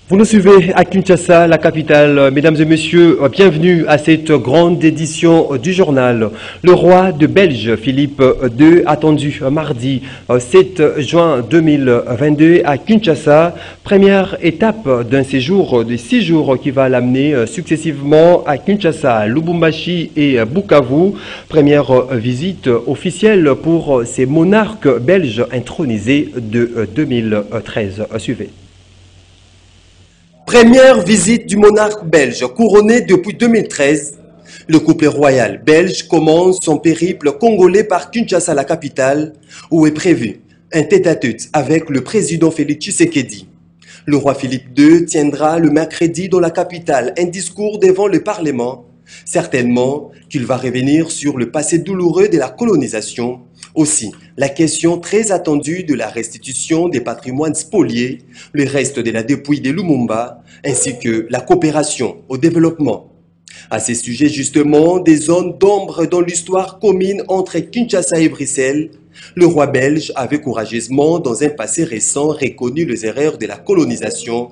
Vous nous suivez à Kinshasa, la capitale. Mesdames et messieurs, bienvenue à cette grande édition du journal. Le roi de Belge, Philippe II, attendu mardi 7 juin 2022 à Kinshasa. Première étape d'un séjour de 6 jours qui va l'amener successivement à Kinshasa, Lubumbashi et Bukavu. Première visite officielle pour ces monarques belges intronisés de 2013. Suivez. Première visite du monarque belge couronné depuis 2013. Le couple royal belge commence son périple congolais par Kinshasa, la capitale, où est prévu un tête-à-tête avec le président Félix Tshisekedi. Le roi Philippe II tiendra le mercredi dans la capitale un discours devant le Parlement. Certainement qu'il va revenir sur le passé douloureux de la colonisation. Aussi, la question très attendue de la restitution des patrimoines spoliés, le reste de la dépouille de Lumumba, ainsi que la coopération au développement. À ces sujets justement, des zones d'ombre dans l'histoire commune entre Kinshasa et Bruxelles, le roi belge avait courageusement, dans un passé récent, reconnu les erreurs de la colonisation.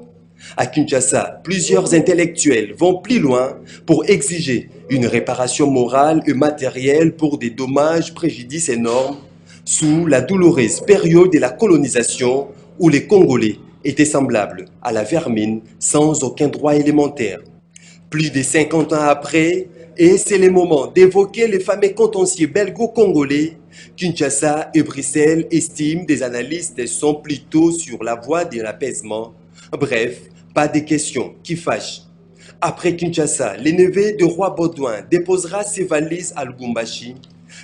À Kinshasa, plusieurs intellectuels vont plus loin pour exiger une réparation morale et matérielle pour des dommages, préjudices énormes sous la douloureuse période de la colonisation où les Congolais étaient semblables à la vermine sans aucun droit élémentaire. Plus de 50 ans après, et c'est le moment d'évoquer les fameux contentieux belgo-congolais, Kinshasa et Bruxelles estiment des analystes sont plutôt sur la voie de l'apaisement. Bref, pas de questions qui fâchent. Après Kinshasa, le neveu de roi Baudouin déposera ses valises à Lubumbashi.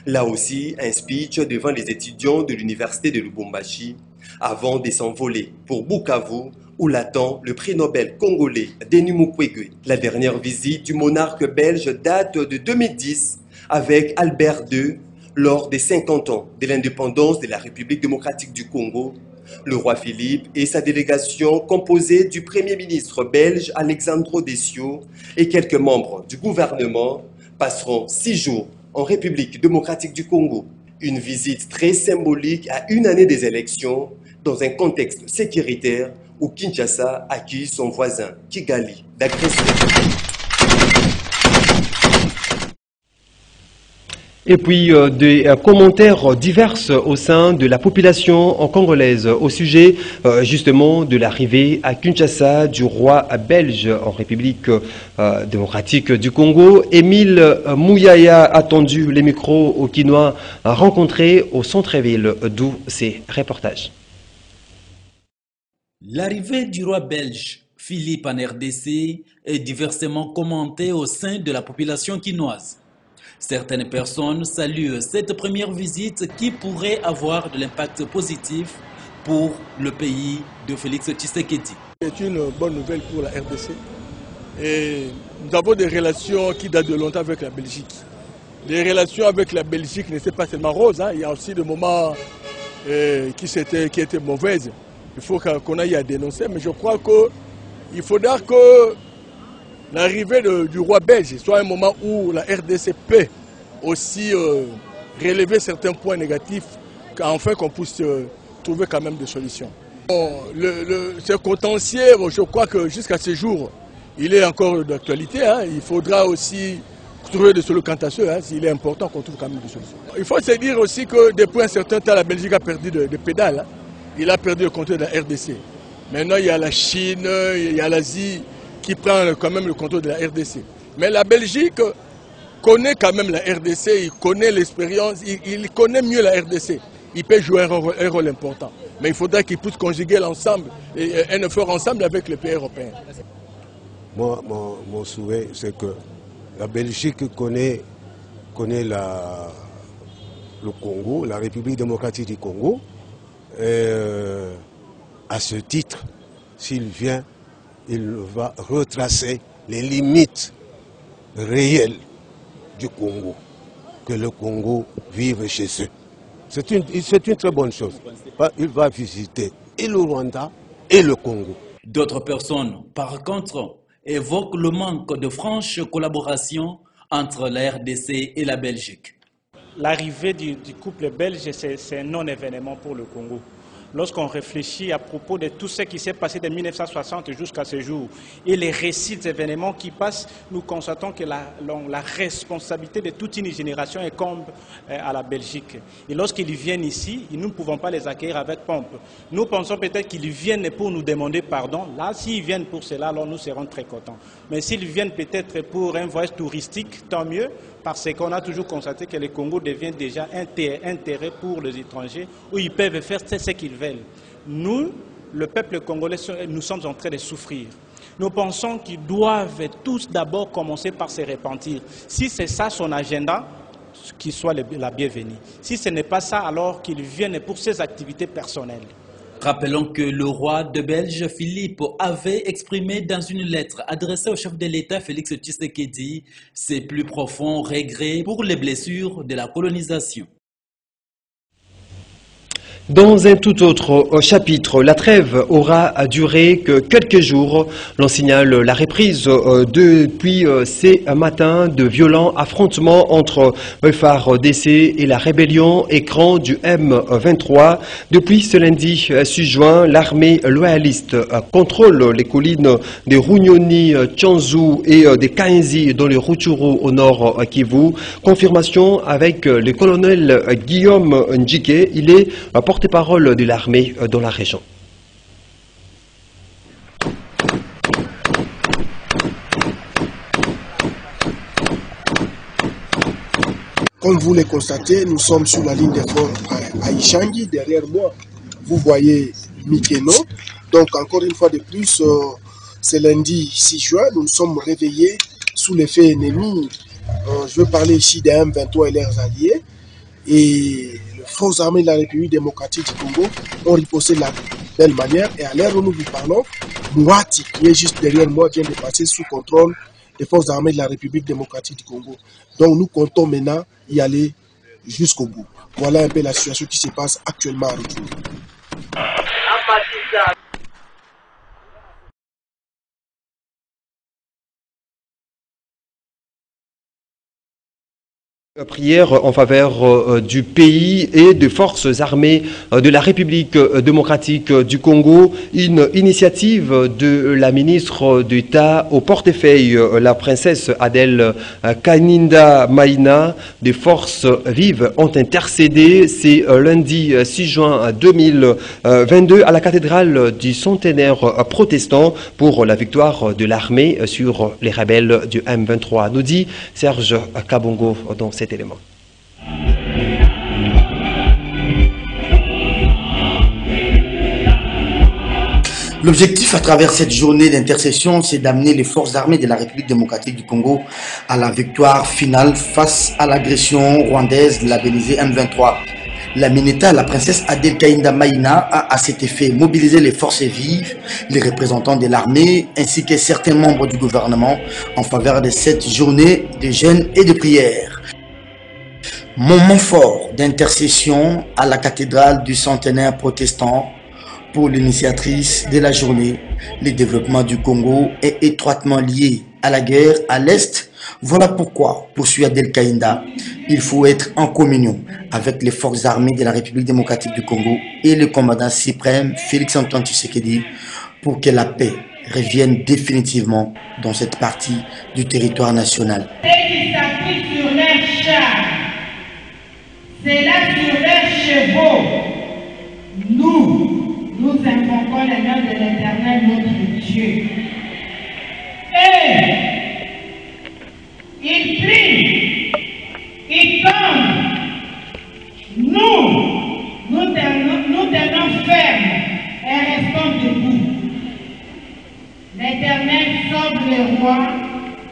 Là aussi, un speech devant les étudiants de l'université de Lubumbashi avant de s'envoler pour Bukavu, où l'attend le prix Nobel congolais Denis Mukwege. La dernière visite du monarque belge date de 2010 avec Albert II lors des 50 ans de l'indépendance de la République démocratique du Congo. Le roi Philippe et sa délégation composée du Premier ministre belge Alexandre Dessio et quelques membres du gouvernement passeront 6 jours en République démocratique du Congo. Une visite très symbolique à une année des élections dans un contexte sécuritaire où Kinshasa accuse son voisin Kigali d'agression. Et puis des commentaires divers au sein de la population congolaise au sujet justement de l'arrivée à Kinshasa du roi belge en République démocratique du Congo. Émile Mouyaya, attendu les micros au Quinois, rencontré au centre-ville, d'où ces reportages. L'arrivée du roi belge Philippe en RDC est diversement commentée au sein de la population quinoise. Certaines personnes saluent cette première visite qui pourrait avoir de l'impact positif pour le pays de Félix Tshisekedi. C'est une bonne nouvelle pour la RDC. Et nous avons des relations qui datent de longtemps avec la Belgique. Les relations avec la Belgique n'étaient pas seulement roses, il y a aussi des moments qui étaient mauvaises. Il faut qu'on aille à dénoncer, mais je crois qu'il faudra que l'arrivée du roi belge soit un moment où la RDC peut aussi relever certains points négatifs, afin qu'on puisse trouver quand même des solutions. Ce contentieux, je crois que jusqu'à ce jour, il est encore d'actualité. Il faudra aussi trouver des solutions quant à ce. Il est important qu'on trouve quand même des solutions. Il faut se dire aussi que depuis un certain temps, la Belgique a perdu de pédales. Il a perdu le contrôle de la RDC. Maintenant, il y a la Chine, il y a l'Asie qui prend quand même le contrôle de la RDC. Mais la Belgique connaît quand même la RDC, il connaît l'expérience, il connaît mieux la RDC. Il peut jouer un rôle important. Mais il faudra qu'il puisse conjuguer l'ensemble et un effort ensemble avec les pays européens. Moi, mon souhait, c'est que la Belgique connaît le Congo, la République démocratique du Congo. À ce titre, s'il vient, il va retracer les limites réelles du Congo, que le Congo vive chez eux. C'est une très bonne chose. Il va visiter et le Rwanda et le Congo. D'autres personnes, par contre, évoquent le manque de franche collaboration entre la RDC et la Belgique. L'arrivée du couple belge, c'est un non-événement pour le Congo. Lorsqu'on réfléchit à propos de tout ce qui s'est passé de 1960 jusqu'à ce jour et les récits d'événements qui passent, nous constatons que la responsabilité de toute une génération incombe à la Belgique. Et lorsqu'ils viennent ici, nous ne pouvons pas les accueillir avec pompe. Nous pensons peut-être qu'ils viennent pour nous demander pardon. Là, s'ils viennent pour cela, alors nous serons très contents. Mais s'ils viennent peut-être pour un voyage touristique, tant mieux, parce qu'on a toujours constaté que le Congo devient déjà un intérêt pour les étrangers, où ils peuvent faire ce qu'ils veulent. Nous, le peuple congolais, nous sommes en train de souffrir. Nous pensons qu'ils doivent tous d'abord commencer par se repentir. Si c'est ça son agenda, qu'il soit la bienvenue. Si ce n'est pas ça, alors qu'ils viennent pour ses activités personnelles. Rappelons que le roi de Belge, Philippe, avait exprimé dans une lettre adressée au chef de l'État, Félix Tshisekedi, ses plus profonds regrets pour les blessures de la colonisation. Dans un tout autre chapitre, la trêve aura duré que quelques jours. L'on signale la reprise depuis ces matins de violents affrontements entre FARDC et la rébellion écran du M23. Depuis ce lundi 6 juin, l'armée loyaliste contrôle les collines de Runyoni, Tchanzu et de Kainzi dans le Rutshuru au nord Kivu. Confirmation avec le colonel Guillaume Ndjike. Il est porte-parole de l'armée dans la région. Comme vous le constatez, nous sommes sur la ligne de front à Ishangi. Derrière moi, vous voyez Mikeno. Donc encore une fois de plus, c'est lundi 6 juin, nous nous sommes réveillés sous l'effet ennemi. Je veux parler ici des M23 et leurs alliés. Et les forces armées de la République démocratique du Congo ont riposté de la belle manière. Et à l'heure où nous vous parlons, Mouati, qui est juste derrière moi, vient de passer sous contrôle des forces armées de la République démocratique du Congo. Donc nous comptons maintenant y aller jusqu'au bout. Voilà un peu la situation qui se passe actuellement à Rutshuru. Prière en faveur du pays et des forces armées de la République démocratique du Congo, une initiative de la ministre d'État au portefeuille, la princesse Adèle Kaininda Maïna. Des forces vives ont intercédé, c'est lundi 6 juin 2022 à la cathédrale du centenaire protestant pour la victoire de l'armée sur les rebelles du M23, nous dit Serge Kabongo dans cet élément. L'objectif à travers cette journée d'intercession, c'est d'amener les forces armées de la République démocratique du Congo à la victoire finale face à l'agression rwandaise labellisée M23. La Mineta, la princesse Adèle Kaininda Maïna, a à cet effet mobilisé les forces vives, les représentants de l'armée ainsi que certains membres du gouvernement en faveur de cette journée de jeûne et de prière. Moment fort d'intercession à la cathédrale du centenaire protestant. Pour l'initiatrice de la journée, le développement du Congo est étroitement lié à la guerre à l'Est. Voilà pourquoi, poursuit Adèle Kaininda, il faut être en communion avec les forces armées de la République démocratique du Congo et le commandant suprême Félix-Antoine Tshisekedi pour que la paix revienne définitivement dans cette partie du territoire national. Ceux qui s'appuient sur leurs chars, c'est là sur leurs chevaux. Nous invoquons le nom de l'Éternel, notre Dieu. Et il prie, il tombe. Nous tenons ferme et restons debout. L'Éternel sauve le roi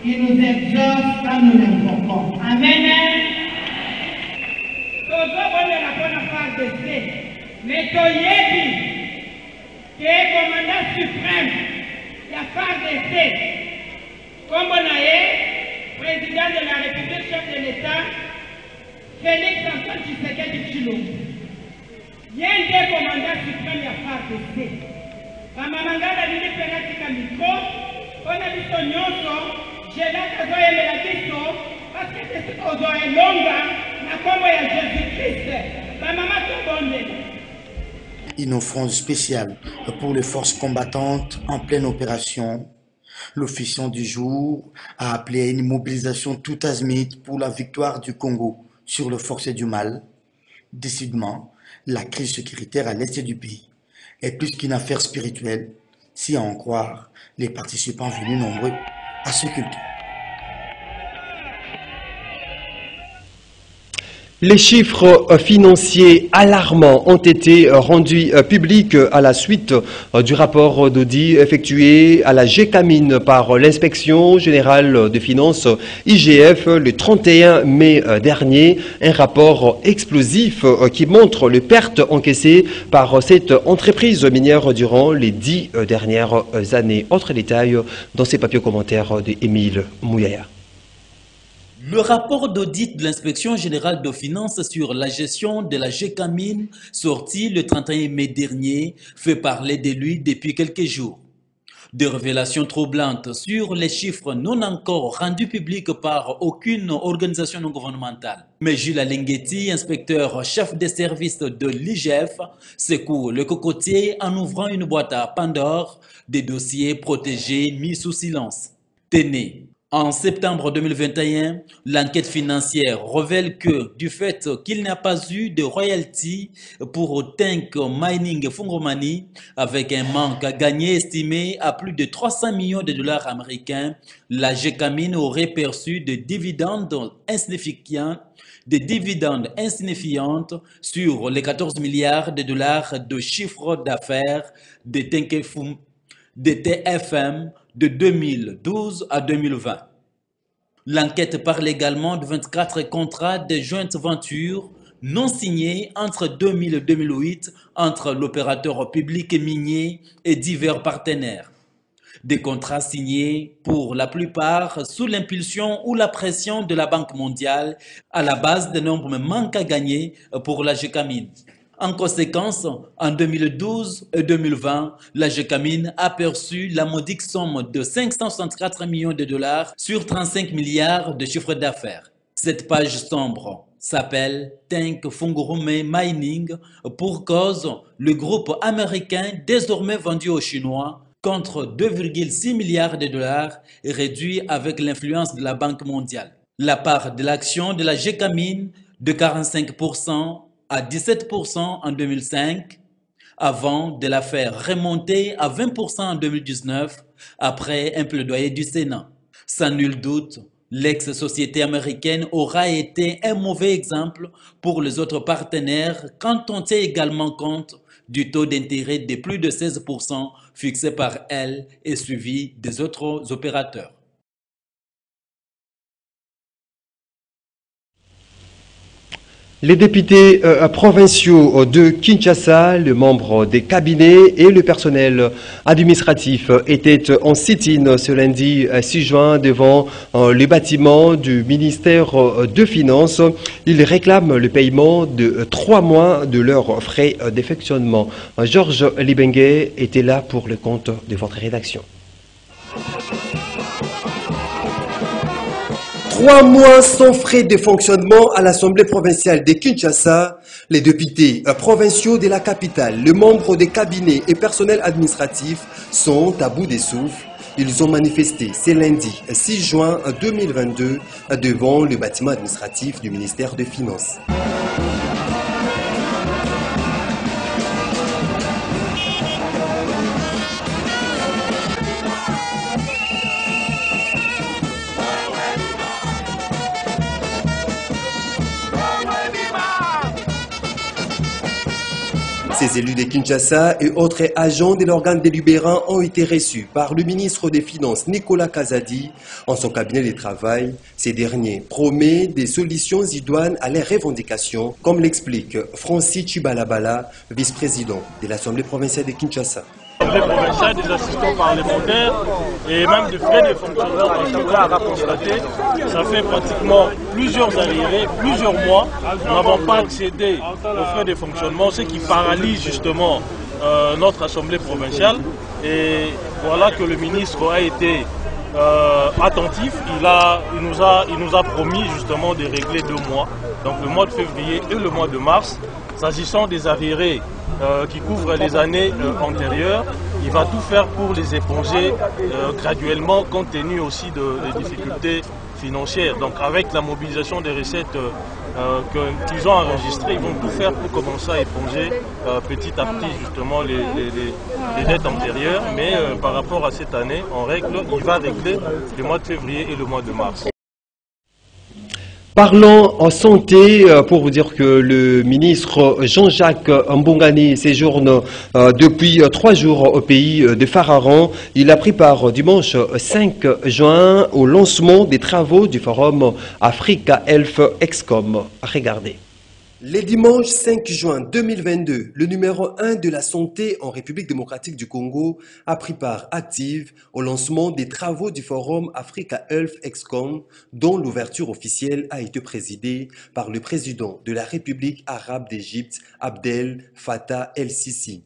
qui nous exauce quand nous l'invoquons. Amen. Mais qui est commandant suprême, la FARDC, comme on a président de la République, chef de l'État, Félix-Antoine Tshisekedi Tshilombo. Il y a un commandant suprême de la FARDC. Mamangala dit que c'est un micro, on a vu son nyonso, j'ai là que je vais me la question, parce que c'est aujourd'hui longa, na combo ya Jésus-Christ, la maman tombonde. Une offrande spéciale pour les forces combattantes en pleine opération. L'officiant du jour a appelé à une mobilisation tout azimut pour la victoire du Congo sur le forcé du mal. Décidément, la crise sécuritaire à l'est du pays est plus qu'une affaire spirituelle, si à en croire les participants venus nombreux à ce culte. Les chiffres financiers alarmants ont été rendus publics à la suite du rapport d'audit effectué à la GECAMIN par l'Inspection générale des finances IGF le 31 mai dernier. Un rapport explosif qui montre les pertes encaissées par cette entreprise minière durant les 10 dernières années. Autre détail dans ces papiers commentaires d'Émile Mouyaya. Le rapport d'audit de l'Inspection générale des finances sur la gestion de la GECAMIN, sorti le 31 mai dernier, fait parler de lui depuis quelques jours. Des révélations troublantes sur les chiffres non encore rendus publics par aucune organisation non gouvernementale. Mais Jules Alengeti, inspecteur chef des services de l'IGF, secoue le cocotier en ouvrant une boîte à Pandore des dossiers protégés mis sous silence. Tenez. En septembre 2021, l'enquête financière révèle que, du fait qu'il n'y a pas eu de royalties pour Tank Mining Fungomani, avec un manque à gagner estimé à plus de 300 millions de dollars américains, la GECAMIN aurait perçu des dividendes insignifiants sur les 14 milliards de dollars de chiffre d'affaires de TFM de 2012 à 2020. L'enquête parle également de 24 contrats de joint venture non signés entre 2000 et 2008 entre l'opérateur public et minier et divers partenaires. Des contrats signés pour la plupart sous l'impulsion ou la pression de la Banque mondiale à la base d'énormes manques à gagner pour la GECAMIN. En conséquence, en 2012 et 2020, la GECAMIN a perçu la modique somme de 564 millions de dollars sur 35 milliards de chiffre d'affaires. Cette page sombre s'appelle Tank Fungurume Mining pour cause le groupe américain désormais vendu aux Chinois contre 2,6 milliards de dollars réduit avec l'influence de la Banque mondiale. La part de l'action de la GECAMIN de 45% à 17% en 2005, avant de la faire remonter à 20% en 2019, après un plaidoyer du Sénat. Sans nul doute, l'ex-société américaine aura été un mauvais exemple pour les autres partenaires quand on tient également compte du taux d'intérêt de plus de 16% fixé par elle et suivi des autres opérateurs. Les députés provinciaux de Kinshasa, les membres des cabinets et le personnel administratif étaient en sit-in ce lundi 6 juin devant les bâtiments du ministère de Finances. Ils réclament le paiement de 3 mois de leurs frais d'effectionnement. Georges Libengue était là pour le compte de votre rédaction. 3 mois sans frais de fonctionnement à l'Assemblée provinciale de Kinshasa. Les députés provinciaux de la capitale, les membres des cabinets et personnel administratif sont à bout de souffle. Ils ont manifesté ce lundi 6 juin 2022 devant le bâtiment administratif du ministère des Finances. Ces élus de Kinshasa et autres agents de l'organe délibérant ont été reçus par le ministre des Finances Nicolas Kazadi en son cabinet de travail. Ces derniers promet des solutions idoines à leurs revendications, comme l'explique Francis Chibalabala, vice-président de l'Assemblée provinciale de Kinshasa. Provincial, des assistants parlementaires et même des frais de fonctionnement dans ce cas à constater. Ça fait pratiquement plusieurs arriérés, plusieurs mois. Nous n'avons pas accédé aux frais de fonctionnement, ce qui paralyse justement notre assemblée provinciale. Et voilà que le ministre a été attentif. Il nous a promis justement de régler 2 mois, donc le mois de février et le mois de mars. S'agissant des arriérés qui couvrent les années antérieures, il va tout faire pour les éponger graduellement, compte tenu aussi des difficultés financières. Donc avec la mobilisation des recettes qu'ils ont enregistrées, ils vont tout faire pour commencer à éponger petit à petit justement les dettes antérieures. Mais par rapport à cette année, il va régler le mois de février et le mois de mars. Parlons en santé, pour vous dire que le ministre Jean-Jacques Mbongani séjourne depuis 3 jours au pays de Fararan. Il a pris part dimanche 5 juin au lancement des travaux du forum Africa Health Excom. Regardez. Les dimanches 5 juin 2022, le numéro 1 de la santé en République démocratique du Congo a pris part active au lancement des travaux du Forum Africa Health Excom, dont l'ouverture officielle a été présidée par le président de la République arabe d'Égypte, Abdel Fattah el-Sisi.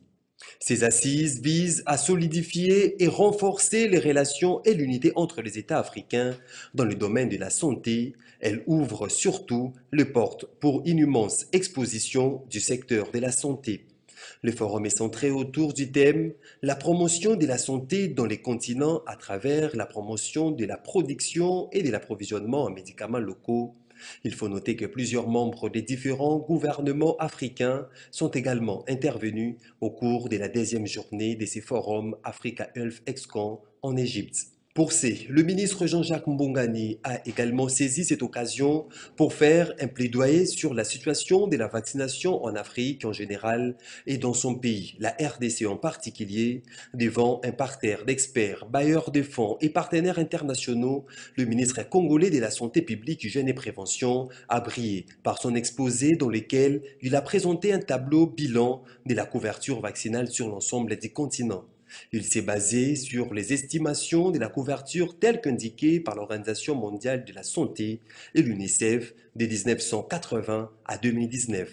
Ces assises visent à solidifier et renforcer les relations et l'unité entre les États africains dans le domaine de la santé. Elles ouvrent surtout les portes pour une immense exposition du secteur de la santé. Le forum est centré autour du thème « La promotion de la santé dans les continents à travers la promotion de la production et de l'approvisionnement en médicaments locaux ». Il faut noter que plusieurs membres des différents gouvernements africains sont également intervenus au cours de la 10e journée de ces forums Africa Health Excom en Égypte. Pour le ministre Jean-Jacques Mbongani a également saisi cette occasion pour faire un plaidoyer sur la situation de la vaccination en Afrique en général et dans son pays, la RDC en particulier, devant un parterre d'experts, bailleurs de fonds et partenaires internationaux. Le ministre congolais de la Santé publique, Hygiène et Prévention a brillé par son exposé dans lequel il a présenté un tableau bilan de la couverture vaccinale sur l'ensemble des continents. Il s'est basé sur les estimations de la couverture telles qu'indiquées par l'Organisation mondiale de la santé et l'UNICEF de 1980 à 2019.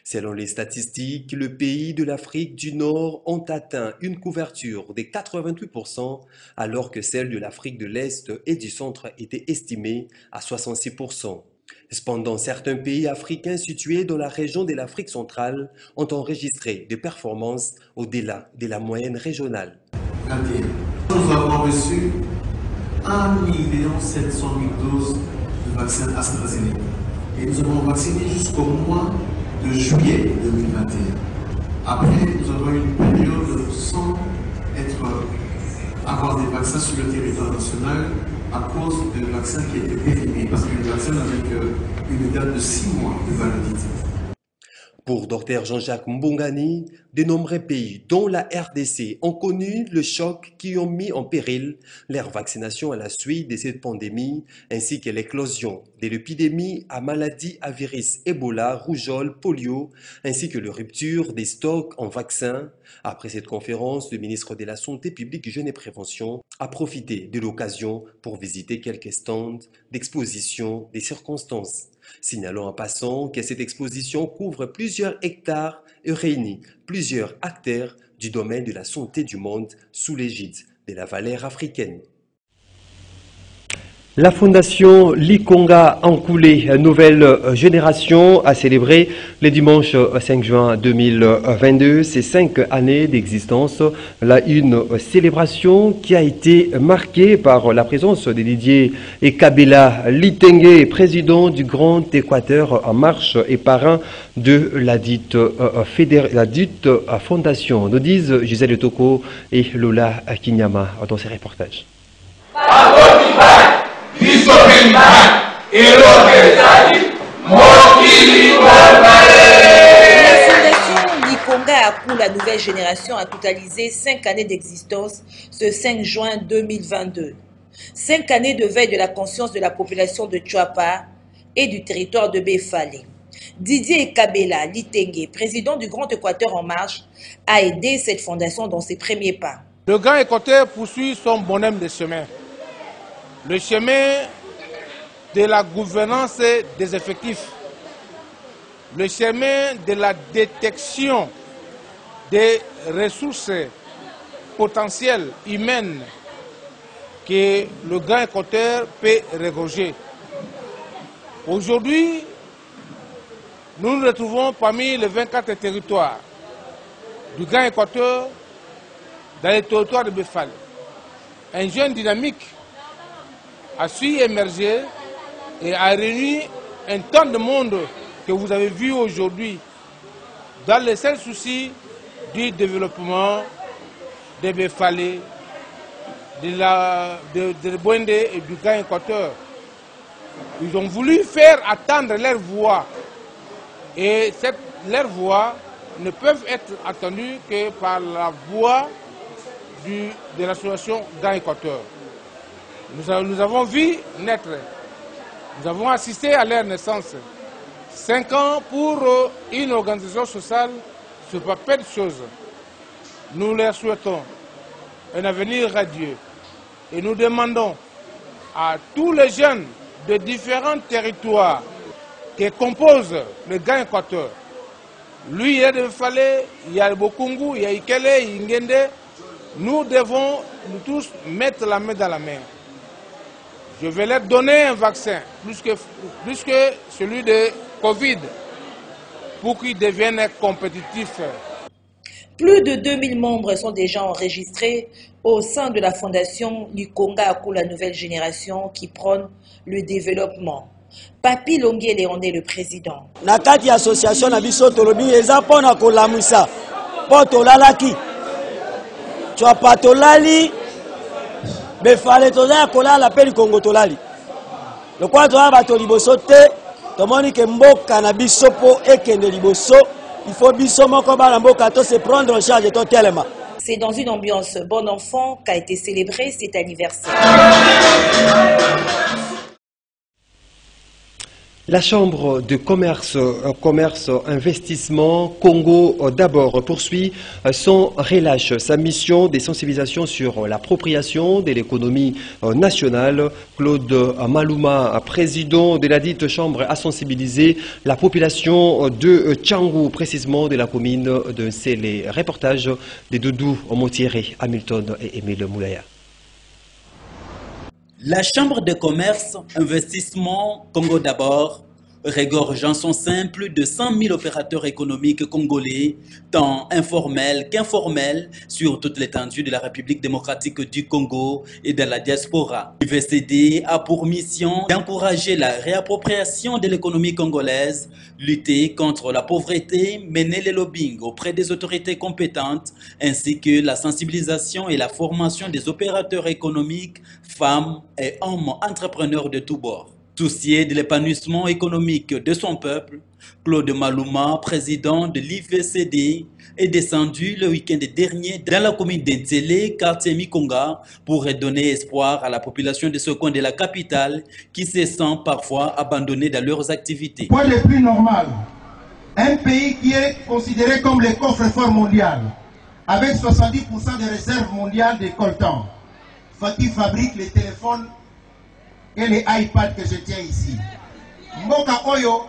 Selon les statistiques, le pays de l'Afrique du Nord ont atteint une couverture de 88%, alors que celle de l'Afrique de l'Est et du Centre était estimée à 66%. Cependant, certains pays africains situés dans la région de l'Afrique centrale ont enregistré des performances au-delà de la moyenne régionale. Nous avons reçu 1 700 000 doses de vaccin AstraZeneca et nous avons vacciné jusqu'au mois de juillet 2021. Après, nous avons eu une période sans avoir des vaccins sur le territoire national à cause de vaccins qui étaient périmés, parce que le vaccin n'avait qu'une date de 6 mois de validité. Pour Dr Jean-Jacques Mbongani, de nombreux pays, dont la RDC, ont connu le choc qui ont mis en péril leur vaccination à la suite de cette pandémie, ainsi que l'éclosion de l'épidémie à maladies à virus Ebola, rougeole, polio, ainsi que la rupture des stocks en vaccins. Après cette conférence, le ministre de la Santé publique, Hygiène et Prévention a profité de l'occasion pour visiter quelques stands d'exposition des circonstances. Signalons en passant que cette exposition couvre plusieurs hectares et réunit plusieurs acteurs du domaine de la santé du monde sous l'égide de la valeur africaine. La fondation Likonga Ankoulé, nouvelle génération, a célébré le dimanche 5 juin 2022 ses 5 années d'existence. Là, une célébration qui a été marquée par la présence de Didier Kabila Litengue, président du Grand Équateur en marche et parrain de la dite fondation. Nous disent Gisèle Toko et Lola Kinyama dans ces reportages. La nouvelle génération a totalisé 5 années d'existence ce 5 juin 2022. 5 années de veille de la conscience de la population de Tchouapa et du territoire de Befale. Didier Kabila Litengue, président du Grand Équateur en marche, a aidé cette fondation dans ses premiers pas. Le Grand Équateur poursuit son bonhomme de chemin. Le chemin de la gouvernance des effectifs. Le chemin de la détection des ressources potentielles humaines que le Grand Équateur peut regorger. Aujourd'hui, nous nous retrouvons parmi les 24 territoires du Grand Équateur dans les territoires de Befale. Un jeune dynamique a su émerger et a réuni un tant de monde que vous avez vu aujourd'hui dans le seul souci du développement de Befale, de Bwende et du Grand Équateur. Ils ont voulu faire attendre leur voix et leur voix ne peuvent être entendues que par la voix de l'association Grand Équateur. Nous avons vu naître, nous avons assisté à leur naissance. 5 ans pour une organisation sociale, ce n'est pas peu de choses. Nous leur souhaitons un avenir radieux et nous demandons à tous les jeunes de différents territoires qui composent le Grand Équateur. Lui, il y a de Fale, il y a le Bokungu, il y a Ikele, il y a Ngende. Nous devons nous tous mettre la main dans la main. Je vais leur donner un vaccin, plus que celui de Covid, pour qu'ils deviennent compétitifs. Plus de 2000 membres sont déjà enregistrés au sein de la fondation Lukonga pour la nouvelle génération qui prône le développement. Papi Longué Léondé, le président. Nakati association na biso tolobi eza pona kolamwisa po tolalaki. Twa patolali Befale toza kolala pe Kongo tolali. Lokwa toza bato liboso te tomoni ke mboka na biso po ekende liboso. Il faut biso moko bana mboka to se prendre en charge to tellement. C'est dans une ambiance bon enfant qu'a été célébré cet anniversaire. La Chambre de commerce investissement Congo d'abord poursuit son relâche, sa mission de sensibilisation sur l'appropriation de l'économie nationale. Claude Maluma, président de la dite Chambre, a sensibilisé la population de Tchangou, précisément de la commune de Nsele. Reportage de Doudou Montieré, Hamilton et Émile Moulaya. La Chambre de commerce, investissement Congo d'abord regorge en son sein plus de 100 000 opérateurs économiques congolais, tant informels qu'informels, sur toute l'étendue de la République démocratique du Congo et de la diaspora. l'UVCD a pour mission d'encourager la réappropriation de l'économie congolaise, lutter contre la pauvreté, mener le lobbying auprès des autorités compétentes, ainsi que la sensibilisation et la formation des opérateurs économiques, femmes et hommes entrepreneurs de tous bords. Soucié de l'épanouissement économique de son peuple, Claude Maluma, président de l'IVCD, est descendu le week-end dernier dans la commune d'Nsele, quartier Mikonga, pour redonner espoir à la population de ce coin de la capitale qui se sent parfois abandonnée dans leurs activités. Point le plus normal, un pays qui est considéré comme le coffre-fort mondial, avec 70% des réserves mondiales de coltan, qui fabrique les téléphones et les iPads que je tiens ici. Mboka Oyo,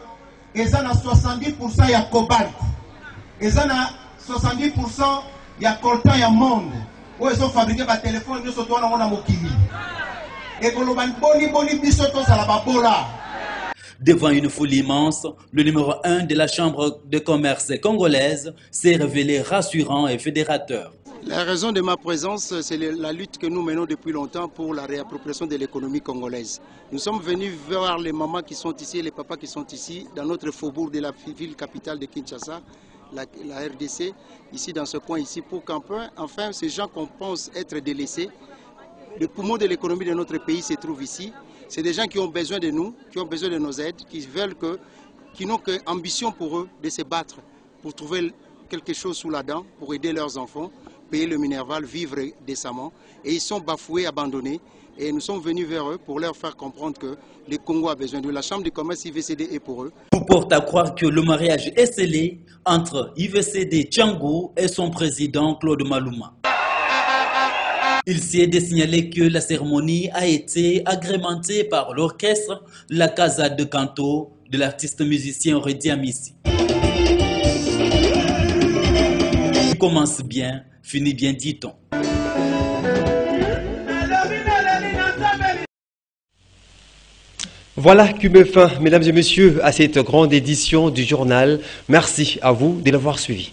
ils ont 70% ya cobalt, ils ont 70% ya coltan ya monde, où ils ont fabriqué des téléphones, nous sommes en mokili. Et koloban boni biso to sala babola. Devant une foule immense, le numéro 1 de la Chambre de commerce congolaise s'est révélé rassurant et fédérateur. La raison de ma présence, c'est la lutte que nous menons depuis longtemps pour la réappropriation de l'économie congolaise. Nous sommes venus voir les mamans qui sont ici et les papas qui sont ici, dans notre faubourg de la ville capitale de Kinshasa, la RDC, ici dans ce coin ici, pour qu'enfin ces gens qu'on pense être délaissés, le poumon de l'économie de notre pays se trouve ici. C'est des gens qui ont besoin de nous, qui ont besoin de nos aides, qui n'ont qu'ambition pour eux de se battre, pour trouver quelque chose sous la dent, pour aider leurs enfants, payer le minerval, vivre décemment. Et ils sont bafoués, abandonnés. Et nous sommes venus vers eux pour leur faire comprendre que le Congo a besoin de la Chambre de commerce IVCD est pour eux. Tout porte à croire que le mariage est scellé entre IVCD Tchangou et son président Claude Maluma. Il s'y est de signaler que la cérémonie a été agrémentée par l'orchestre La Casa de Canto de l'artiste musicien Redi Amissi. Commence bien, finit bien, dit-on. Voilà qui met fin, mesdames et messieurs, à cette grande édition du journal. Merci à vous de l'avoir suivi.